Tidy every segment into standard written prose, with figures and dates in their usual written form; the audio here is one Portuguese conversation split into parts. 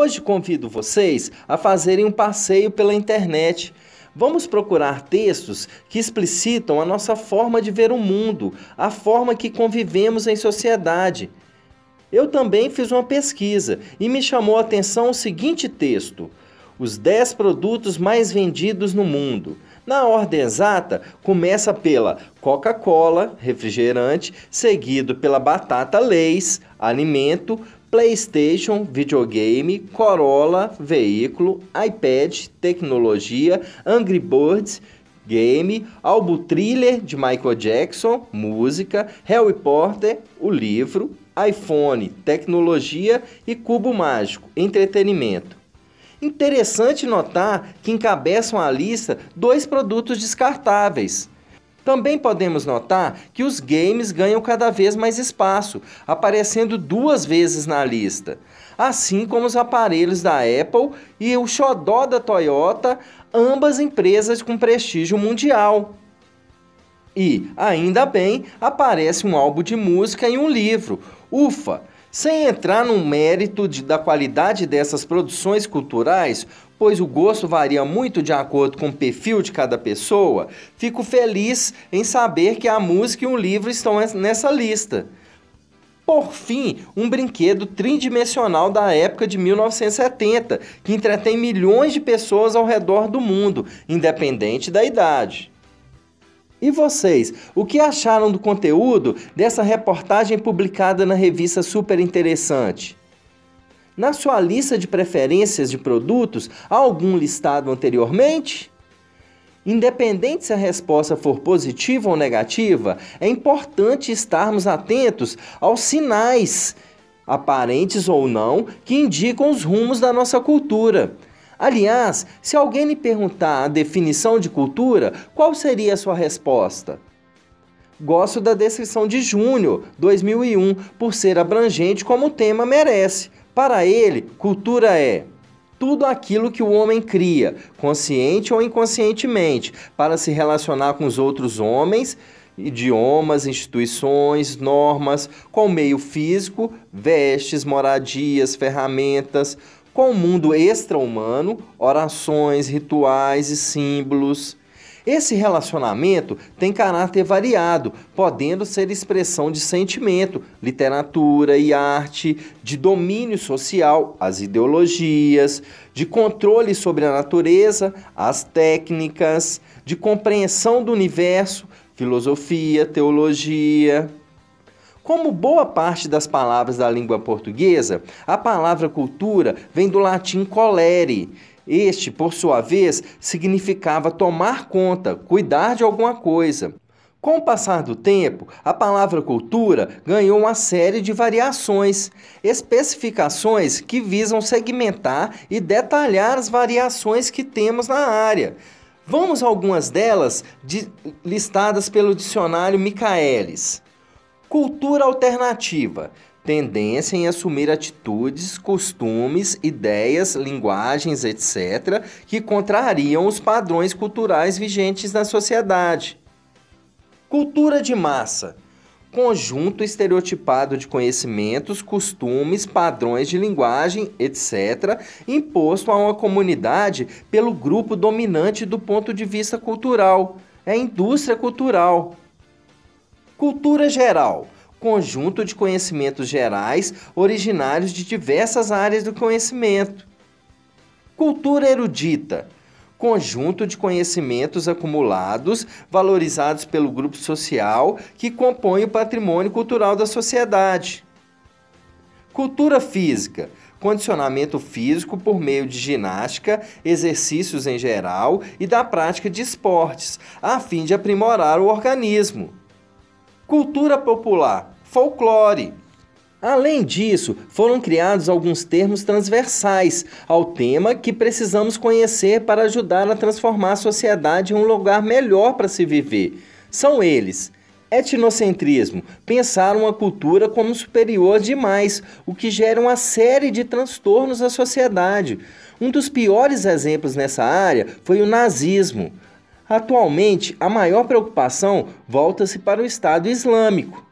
Hoje convido vocês a fazerem um passeio pela internet. Vamos procurar textos que explicitam a nossa forma de ver o mundo, a forma que convivemos em sociedade. Eu também fiz uma pesquisa e me chamou a atenção o seguinte texto: os 10 produtos mais vendidos no mundo. Na ordem exata, começa pela Coca-Cola, refrigerante, seguido pela batata Lay's, alimento, PlayStation, videogame, Corolla, veículo, iPad, tecnologia, Angry Birds, game, álbum Thriller de Michael Jackson, música, Harry Potter, o livro, iPhone, tecnologia e cubo mágico, entretenimento. Interessante notar que encabeçam a lista 2 produtos descartáveis. Também podemos notar que os games ganham cada vez mais espaço, aparecendo 2 vezes na lista, assim como os aparelhos da Apple e o xodó da Toyota, ambas empresas com prestígio mundial. E, ainda bem, aparece um álbum de música e um livro. Ufa! Sem entrar no mérito da qualidade dessas produções culturais, pois o gosto varia muito de acordo com o perfil de cada pessoa, fico feliz em saber que a música e o livro estão nessa lista. Por fim, um brinquedo tridimensional da época de 1970, que entretém milhões de pessoas ao redor do mundo, independente da idade. E vocês, o que acharam do conteúdo dessa reportagem publicada na revista Super Interessante? Na sua lista de preferências de produtos, há algum listado anteriormente? Independente se a resposta for positiva ou negativa, é importante estarmos atentos aos sinais, aparentes ou não, que indicam os rumos da nossa cultura. Aliás, se alguém lhe perguntar a definição de cultura, qual seria a sua resposta? Gosto da descrição de Júnior, 2001, por ser abrangente como o tema merece. Para ele, cultura é tudo aquilo que o homem cria, consciente ou inconscientemente, para se relacionar com os outros homens, idiomas, instituições, normas, com o meio físico, vestes, moradias, ferramentas, com o mundo extra-humano, orações, rituais e símbolos. Esse relacionamento tem caráter variado, podendo ser expressão de sentimento, literatura e arte, de domínio social, as ideologias, de controle sobre a natureza, as técnicas, de compreensão do universo, filosofia, teologia. Como boa parte das palavras da língua portuguesa, a palavra cultura vem do latim colere. Este, por sua vez, significava tomar conta, cuidar de alguma coisa. Com o passar do tempo, a palavra cultura ganhou uma série de variações, especificações que visam segmentar e detalhar as variações que temos na área. Vamos a algumas delas listadas pelo dicionário Michaelis. Cultura alternativa, tendência em assumir atitudes, costumes, ideias, linguagens, etc., que contrariam os padrões culturais vigentes na sociedade. Cultura de massa, conjunto estereotipado de conhecimentos, costumes, padrões de linguagem, etc., imposto a uma comunidade pelo grupo dominante do ponto de vista cultural, é a indústria cultural. Cultura geral, conjunto de conhecimentos gerais originários de diversas áreas do conhecimento. Cultura erudita, conjunto de conhecimentos acumulados, valorizados pelo grupo social que compõe o patrimônio cultural da sociedade. Cultura física, condicionamento físico por meio de ginástica, exercícios em geral e da prática de esportes, a fim de aprimorar o organismo. Cultura popular, folclore. Além disso, foram criados alguns termos transversais ao tema que precisamos conhecer para ajudar a transformar a sociedade em um lugar melhor para se viver. São eles: etnocentrismo, pensar uma cultura como superior demais, o que gera uma série de transtornos à sociedade. Um dos piores exemplos nessa área foi o nazismo. Atualmente, a maior preocupação volta-se para o Estado Islâmico.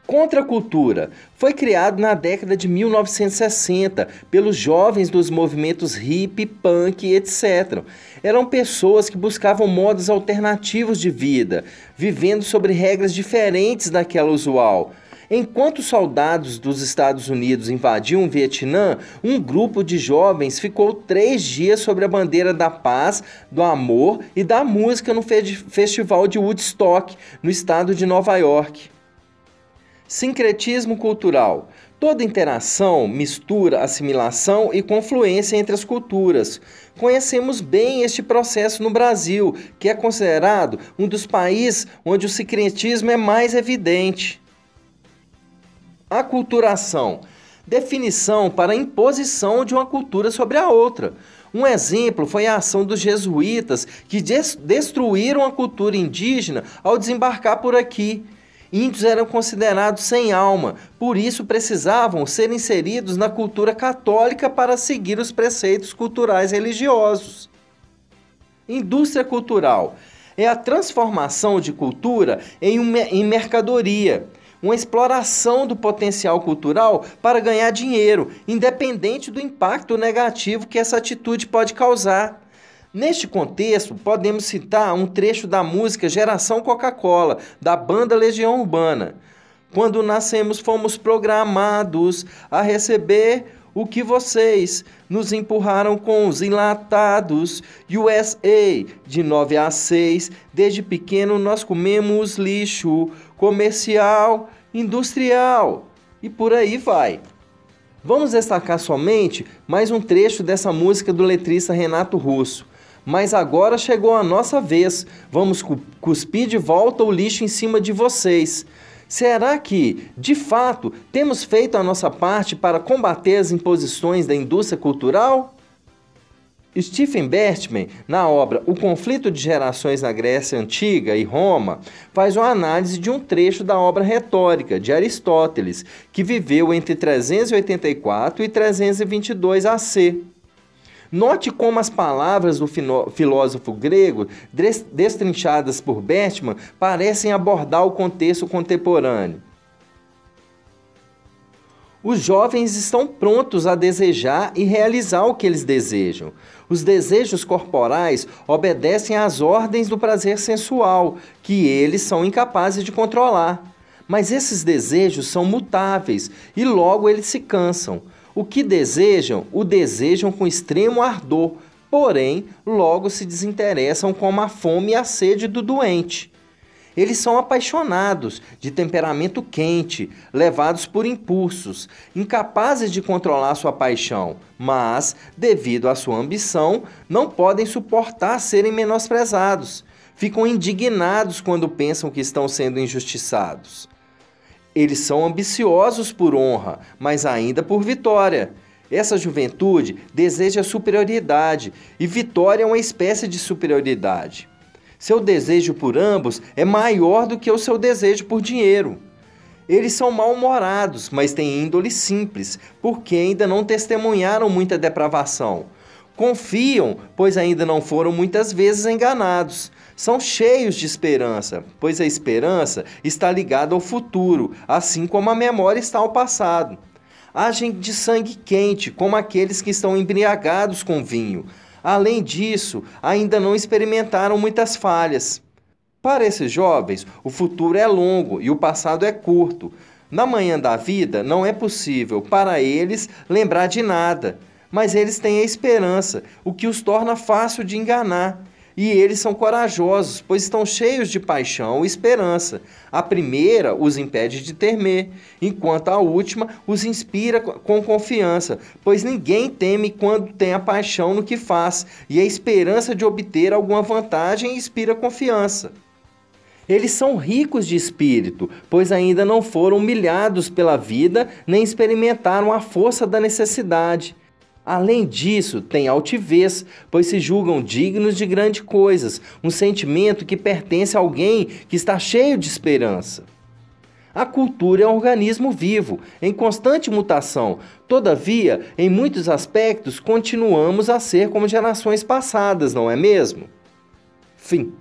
Contracultura foi criado na década de 1960 pelos jovens dos movimentos hippie, punk, etc. Eram pessoas que buscavam modos alternativos de vida, vivendo sobre regras diferentes daquela usual. Enquanto soldados dos Estados Unidos invadiam o Vietnã, um grupo de jovens ficou 3 dias sobre a bandeira da paz, do amor e da música no Festival de Woodstock, no estado de Nova York. Sincretismo cultural. Toda interação, mistura, assimilação e confluência entre as culturas. Conhecemos bem este processo no Brasil, que é considerado um dos países onde o sincretismo é mais evidente. Aculturação. Definição para a imposição de uma cultura sobre a outra. Um exemplo foi a ação dos jesuítas, que destruíram a cultura indígena ao desembarcar por aqui. Índios eram considerados sem alma, por isso precisavam ser inseridos na cultura católica para seguir os preceitos culturais religiosos. Indústria cultural é a transformação de cultura em mercadoria, uma exploração do potencial cultural para ganhar dinheiro, independente do impacto negativo que essa atitude pode causar. Neste contexto, podemos citar um trecho da música Geração Coca-Cola, da banda Legião Urbana. Quando nascemos, fomos programados a receber o que vocês nos empurraram com os enlatados. USA, de 9 a 6, desde pequeno nós comemos lixo comercial, industrial e por aí vai. Vamos destacar somente mais um trecho dessa música do letrista Renato Russo. Mas agora chegou a nossa vez. Vamos cuspir de volta o lixo em cima de vocês. Será que, de fato, temos feito a nossa parte para combater as imposições da indústria cultural? Stephen Bertman, na obra O Conflito de Gerações na Grécia Antiga e Roma, faz uma análise de um trecho da obra retórica de Aristóteles, que viveu entre 384 e 322 AC. Note como as palavras do filósofo grego, destrinchadas por Bertman, parecem abordar o contexto contemporâneo. Os jovens estão prontos a desejar e realizar o que eles desejam. Os desejos corporais obedecem às ordens do prazer sensual, que eles são incapazes de controlar. Mas esses desejos são mutáveis e logo eles se cansam. O que desejam, o desejam com extremo ardor, porém, logo se desinteressam como a fome e a sede do doente. Eles são apaixonados, de temperamento quente, levados por impulsos, incapazes de controlar sua paixão, mas, devido à sua ambição, não podem suportar serem menosprezados. Ficam indignados quando pensam que estão sendo injustiçados. Eles são ambiciosos por honra, mas ainda por vitória. Essa juventude deseja superioridade, e vitória é uma espécie de superioridade. Seu desejo por ambos é maior do que o seu desejo por dinheiro. Eles são mal-humorados, mas têm índole simples, porque ainda não testemunharam muita depravação. Confiam, pois ainda não foram muitas vezes enganados. São cheios de esperança, pois a esperança está ligada ao futuro, assim como a memória está ao passado. Agem de sangue quente, como aqueles que estão embriagados com vinho. Além disso, ainda não experimentaram muitas falhas. Para esses jovens, o futuro é longo e o passado é curto. Na manhã da vida, não é possível para eles lembrar de nada, mas eles têm a esperança, o que os torna fácil de enganar. E eles são corajosos, pois estão cheios de paixão e esperança. A primeira os impede de temer, enquanto a última os inspira com confiança, pois ninguém teme quando tem a paixão no que faz, e a esperança de obter alguma vantagem inspira confiança. Eles são ricos de espírito, pois ainda não foram humilhados pela vida, nem experimentaram a força da necessidade. Além disso, têm altivez, pois se julgam dignos de grandes coisas, um sentimento que pertence a alguém que está cheio de esperança. A cultura é um organismo vivo, em constante mutação. Todavia, em muitos aspectos, continuamos a ser como gerações passadas, não é mesmo? Fim.